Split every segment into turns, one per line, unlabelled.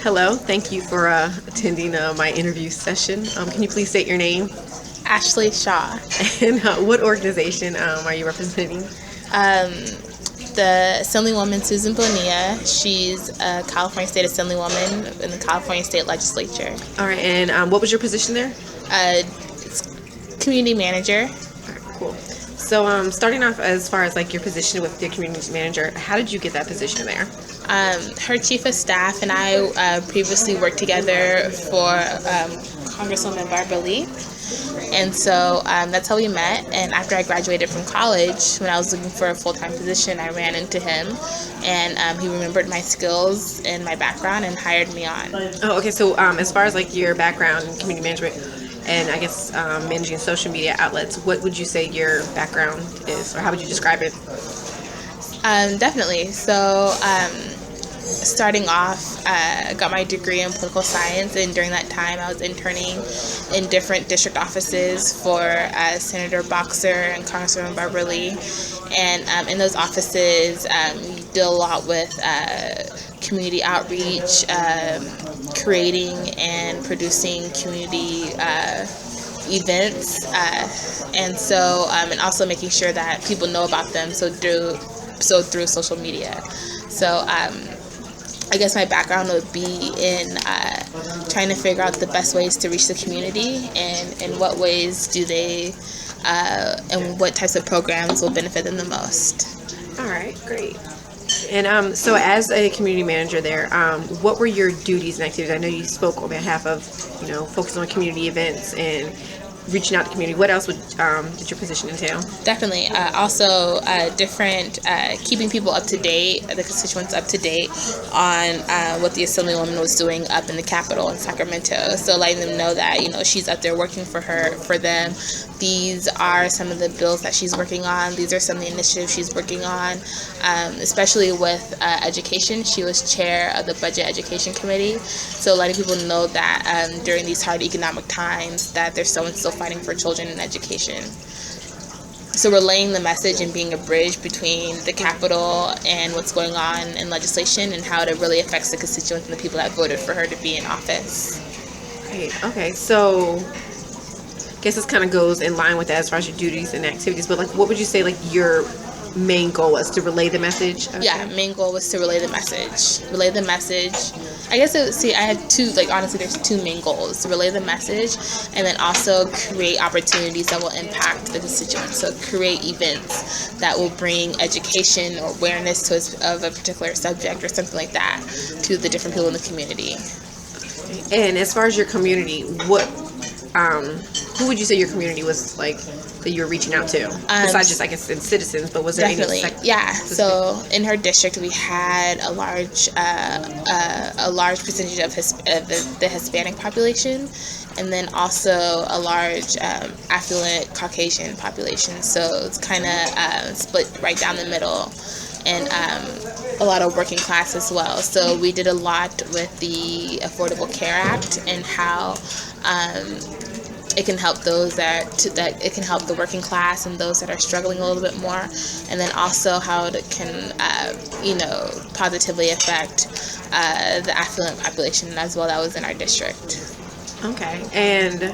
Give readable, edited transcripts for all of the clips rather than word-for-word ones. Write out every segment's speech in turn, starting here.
Hello, thank you for attending my interview session. Can you please state your name
Ashley Shaw.
and what organization are you representing?
Um, the Assemblywoman Susan Bonilla. She's a California State Assemblywoman in the California State Legislature.
All right, and what was your position there?
Uh, Community manager.
All right, cool. So, starting off as far as like your position with the community manager, how did you get that position there?
Her chief of staff and I previously worked together for Congresswoman Barbara Lee. And so that's how we met. And after I graduated from college, when I was looking for a full-time position, I ran into him. And he remembered my skills and my background and hired me on.
Oh, okay. So, as far as like your background in community management and I guess managing social media outlets, what would you say your background is, or how would you describe it?
Definitely. So starting off, I got my degree in political science, and during that time I was interning in different district offices for Senator Boxer and Congresswoman Barbara Lee. And in those offices, we did a lot with community outreach, creating and producing community events, and so and also making sure that people know about them. So through social media. So I guess my background would be in trying to figure out the best ways to reach the community, and in what ways do they and what types of programs will benefit them the most.
All right, great. And so, as a community manager there, what were your duties and activities? I know you spoke on behalf of, focusing on community events and reaching out to the community. What else did your position entail?
Definitely. Also, different keeping people up to date, the constituents up to date on what the Assemblywoman was doing up in the Capitol in Sacramento. So letting them know that she's up there working for them. These are some of the bills that she's working on. These are some of the initiatives she's working on, especially with education. She was chair of the Budget Education Committee. So letting people know that during these hard economic times that there's so and so fighting for children in education. So relaying the message and being a bridge between the Capitol and what's going on in legislation and how it really affects the constituents and the people that voted for her to be in office.
Great. Okay, so I guess this kind of goes in line with that as far as your duties and activities, but like, what would you say like your main goal was to relay the message?
Main goal was to relay the message. I guess I had two, honestly, there's two main goals: to relay the message, and then also create opportunities that will impact the constituents. So create events that will bring education or awareness of a particular subject or something like that to the different people in the community.
And as far as your community, who would you say your community was like that you were reaching out to? Besides just, I guess, citizens, but was there
definitely
any?
So in her district, we had a large percentage of the Hispanic population, and then also a large affluent Caucasian population. So it's kind of split right down the middle, and a lot of working class as well. So we did a lot with the Affordable Care Act and how it can help those that it can help the working class and those that are struggling a little bit more, and then also how it can positively affect the affluent population as well that was in our district.
Okay, and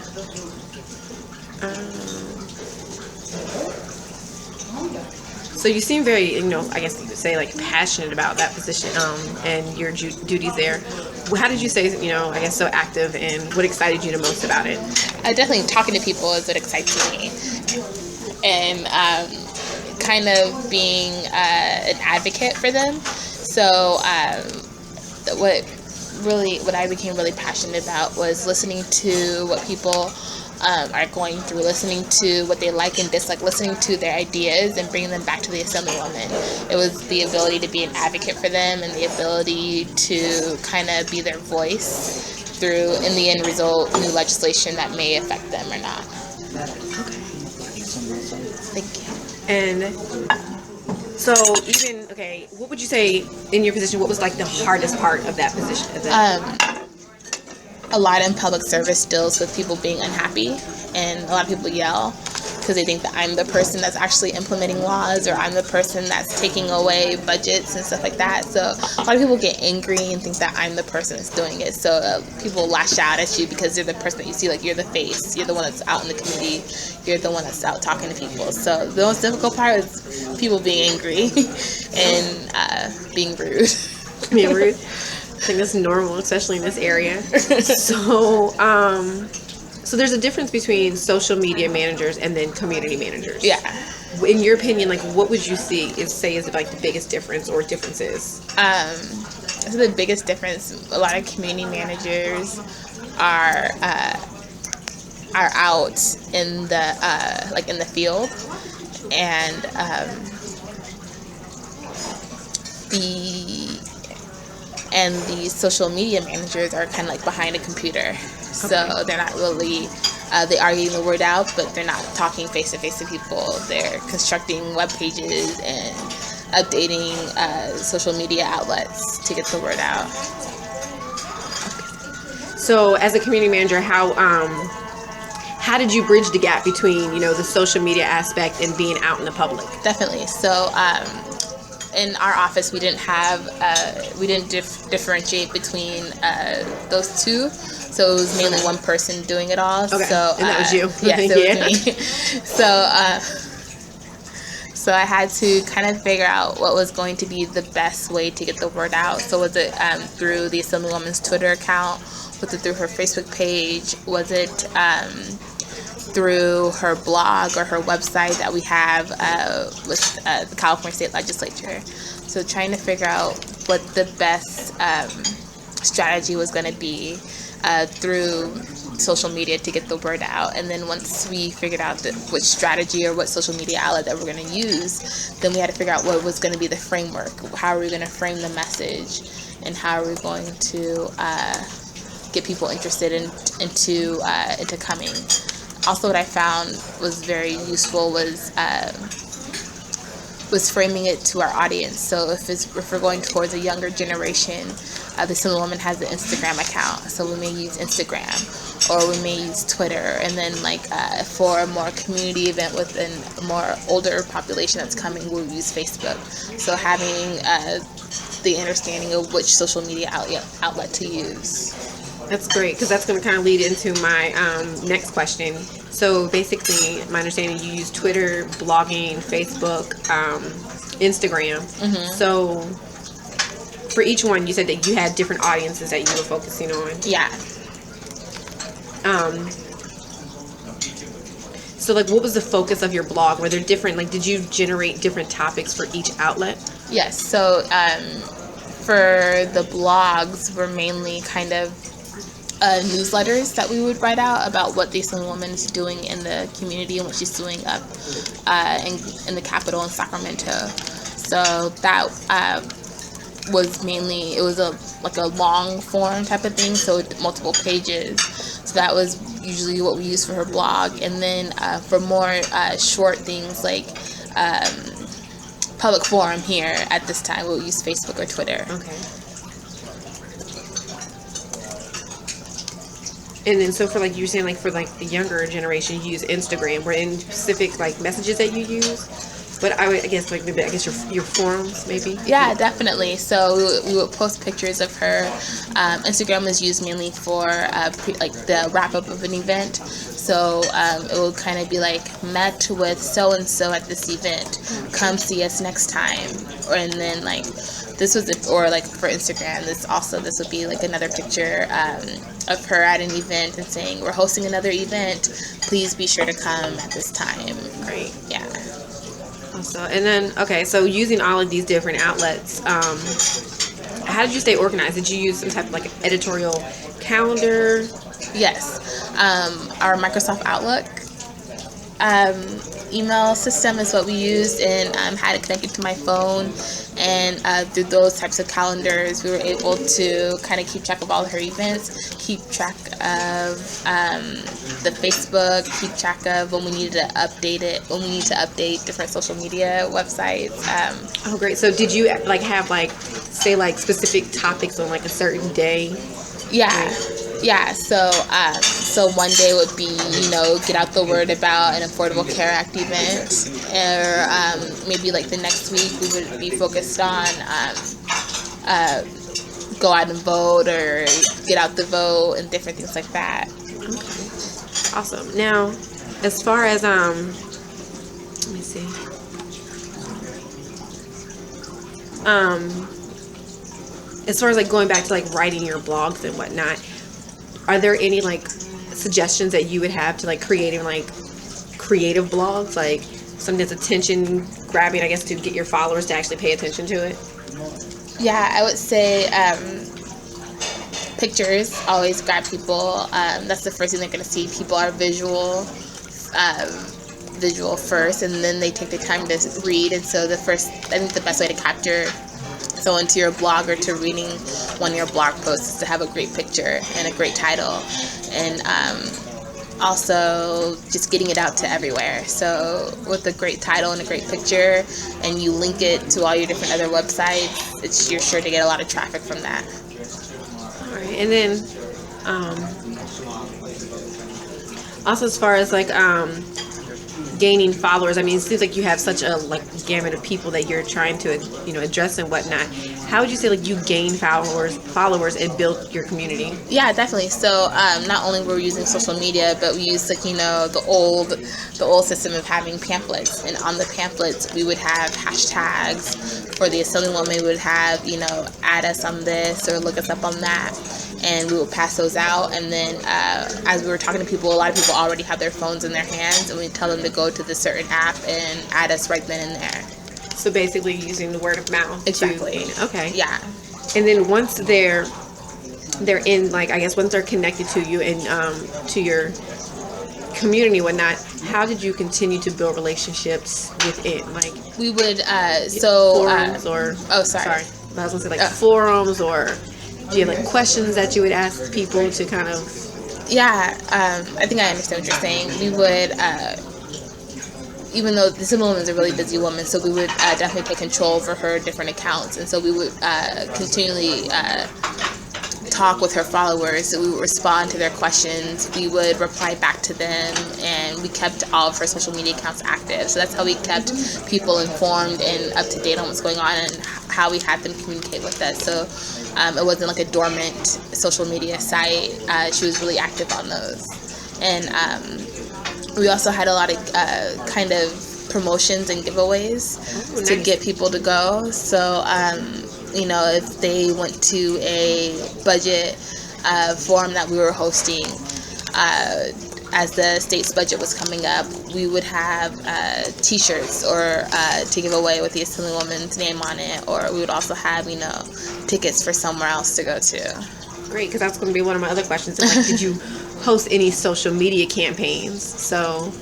so you seem very, I guess you could say like passionate about that position and your duties there. How did you say, I guess so active, and what excited you the most about it?
Definitely talking to people is what excites me, and kind of being an advocate for them. So what I became really passionate about was listening to what people are going through, listening to what they like and dislike, listening to their ideas and bringing them back to the Assemblywoman. It was the ability to be an advocate for them and the ability to kind of be their voice through, in the end result, new legislation that may affect them or not.
Okay.
Thank you.
And so what would you say in your position, what was like the hardest part of that position?
A lot in public service deals with people being unhappy, and a lot of people yell. because they think that I'm the person that's actually implementing laws, or I'm the person that's taking away budgets and stuff like that. So a lot of people get angry and think that I'm the person that's doing it. So people lash out at you because you're the person that you see, like you're the face, you're the one that's out in the community, you're the one that's out talking to people. So the most difficult part is people being angry and being rude.
Being rude. I think that's normal, especially in this area. So there's a difference between social media managers and then community managers.
Yeah.
In your opinion, like, what would you say is like the biggest difference or differences?
So the biggest difference, a lot of community managers are out in the like in the field, and the social media managers are kind of like behind a computer. So they're not really, they are getting the word out, but they're not talking face to face to people. They're constructing web pages and updating social media outlets to get the word out.
So as a community manager, how did you bridge the gap between, the social media aspect and being out in the public?
Definitely. So in our office, we didn't differentiate between those two. So it was mainly one person doing it all.
Okay.
So,
and that was you.
Yes, it was me. So I had to kind of figure out what was going to be the best way to get the word out. So was it through the Assemblywoman's Twitter account? Was it through her Facebook page? Was it through her blog or her website that we have with the California State Legislature? So trying to figure out what the best strategy was going to be through social media to get the word out. And then once we figured out which strategy or what social media outlet that we're going to use, then we had to figure out what was going to be the framework. How are we going to frame the message, and how are we going to get people interested into coming. Also, what I found was very useful was framing it to our audience. So if we're going towards a younger generation, the Assemblywoman has an Instagram account, so we may use Instagram, or we may use Twitter. And then for a more community event with a more older population that's coming, we'll use Facebook. So having the understanding of which social media outlet to use.
That's great, because that's going to kind of lead into my next question. So basically, my understanding, you use Twitter, blogging, Facebook, Instagram. Mm-hmm. So for each one, you said that you had different audiences that you were focusing on.
Yeah.
So what was the focus of your blog? Were there different, did you generate different topics for each outlet?
Yes. So for the blogs, were mainly kind of newsletters that we would write out about what the Assemblywoman is doing in the community and what she's doing up in the Capitol in Sacramento. So that was mainly, it was a long form type of thing, so multiple pages. So that was usually what we used for her blog. And then for more short things like public forum here at this time, we'll use Facebook or Twitter.
Okay. And then, so for you were saying, for the younger generation, you use Instagram. Were any specific messages that you use? But I guess your forums maybe.
Yeah, definitely. So we would post pictures of her. Instagram is used mainly for the wrap up of an event. So it will kind of be met with so and so at this event. Come see us next time. And then this was for Instagram. This would be another picture of her at an event and saying, we're hosting another event. Please be sure to come at this time.
Right.
Yeah.
Also, and then so using all of these different outlets, how did you stay organized? Did you use some type of editorial calendar?
Yes. Our Microsoft Outlook email system is what we used, and had it connected to my phone. And through those types of calendars, we were able to kind of keep track of all of her events, keep track of the Facebook, keep track of when we needed to update it, when we need to update different social media websites.
Oh, great. So did you have say specific topics on a certain day?
Yeah.
Right.
Yeah, so one day would be, get out the word about an Affordable Care Act event, or maybe like the next week we would be focused on go out and vote or get out the vote and different things like that.
Okay. Awesome. Now, as far as let me see. As far as like going back to like writing your blogs and whatnot, are there any like suggestions that you would have to like creating like creative blogs, like something that's attention grabbing, I guess, to get your followers to actually pay attention to it?
Yeah, I would say pictures always grab people. That's the first thing they're going to see. People are visual first, and then they take the time to read. And so I think the best way to capture someone to your blog or to reading one of your blog posts is to have a great picture and a great title, and also just getting it out to everywhere. So with a great title and a great picture, and you link it to all your different other websites, you're sure to get a lot of traffic from that.
All right, and then also as far as like gaining followers, I mean, it seems like you have such a like gamut of people that you're trying to address and whatnot. How would you say like you gain followers and build your community?
Yeah, definitely. So not only were we using social media, but we used like the old system of having pamphlets, and on the pamphlets we would have hashtags. For the Assemblywoman, we would have add us on this or look us up on that, and we would pass those out. And then as we were talking to people, a lot of people already have their phones in their hands, and we tell them to go to the certain app and add us right then and there.
So basically using the word of mouth.
Exactly.
Okay.
Yeah.
And then once they're in, like, I guess once they're connected to you and to your community and whatnot, how did you continue to build relationships within? Like,
we would
forums or
oh sorry.
I was gonna say like forums, or do you have like questions that you would ask people to kind of?
Yeah, I think I understand what you're saying. We would, even though the Assemblywoman is a really busy woman, so we would definitely take control over her different accounts, and so we would continually talk with her followers. So we would respond to their questions, we would reply back to them, and we kept all of her social media accounts active. So that's how we kept people informed and up to date on what's going on and how we had them communicate with us. So it wasn't like a dormant social media site. She was really active on those. And we also had a lot of kind of promotions and giveaways to get people to go. So if they went to a budget forum that we were hosting, as the state's budget was coming up, we would have t-shirts or to give away with the Assemblywoman's name on it, or we would also have tickets for somewhere else to go to.
Great, because that's going to be one of my other questions. Like, did you host any social media campaigns? So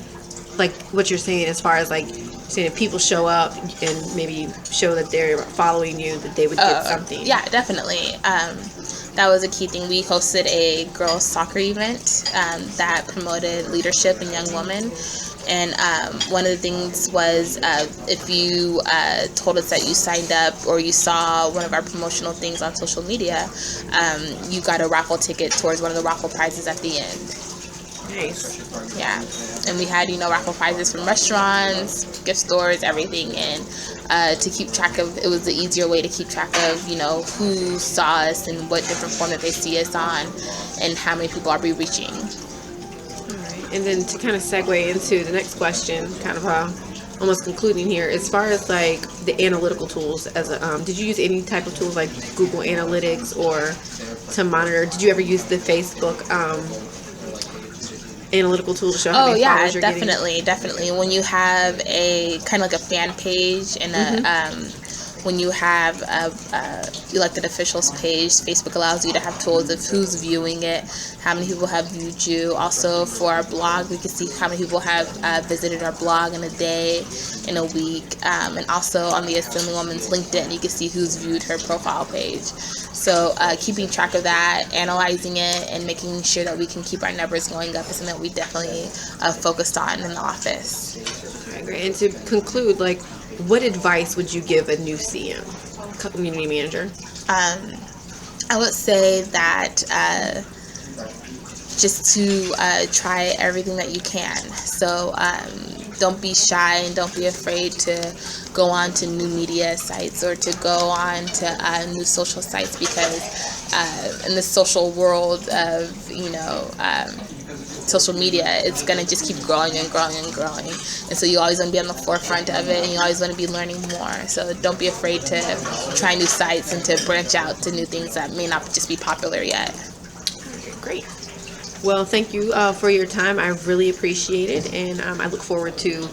like what you're saying, as far as like saying if people show up and maybe show that they're following you, that they would get something.
Yeah, definitely. That was a key thing. We hosted a girls soccer event that promoted leadership in young women. And one of the things was if you told us that you signed up or you saw one of our promotional things on social media, you got a raffle ticket towards one of the raffle prizes at the end.
Nice.
Yeah. And we had, raffle prizes from restaurants, gift stores, everything. And to keep track of, it was the easier way to keep track of, who saw us and what different form that they see us on and how many people are we reaching.
And then to kind of segue into the next question, kind of almost concluding here, as far as like the analytical tools, as did you use any type of tools like Google Analytics or to monitor? Did you ever use the Facebook analytical tool to show how many followers you're getting?
Definitely. When you have a kind of like a fan page and when you have a elected officials page, Facebook allows you to have tools of who's viewing it, how many people have viewed you. Also for our blog, we can see how many people have visited our blog in a day, in a week, and also on the Assemblywoman's LinkedIn, you can see who's viewed her profile page. So keeping track of that, analyzing it, and making sure that we can keep our numbers going up is something that we definitely focused on in the office.
All right, great. And to conclude, like, what advice would you give a new CM, community manager?
I would say that just to try everything that you can. So don't be shy and don't be afraid to go on to new media sites or to go on to new social sites, because in the social world of social media, it's going to just keep growing and growing and growing, and so you always want to be on the forefront of it, and you always want to be learning more. So don't be afraid to try new sites and to branch out to new things that may not just be popular yet.
Great. Well, thank you for your time. I really appreciate it, and I look forward to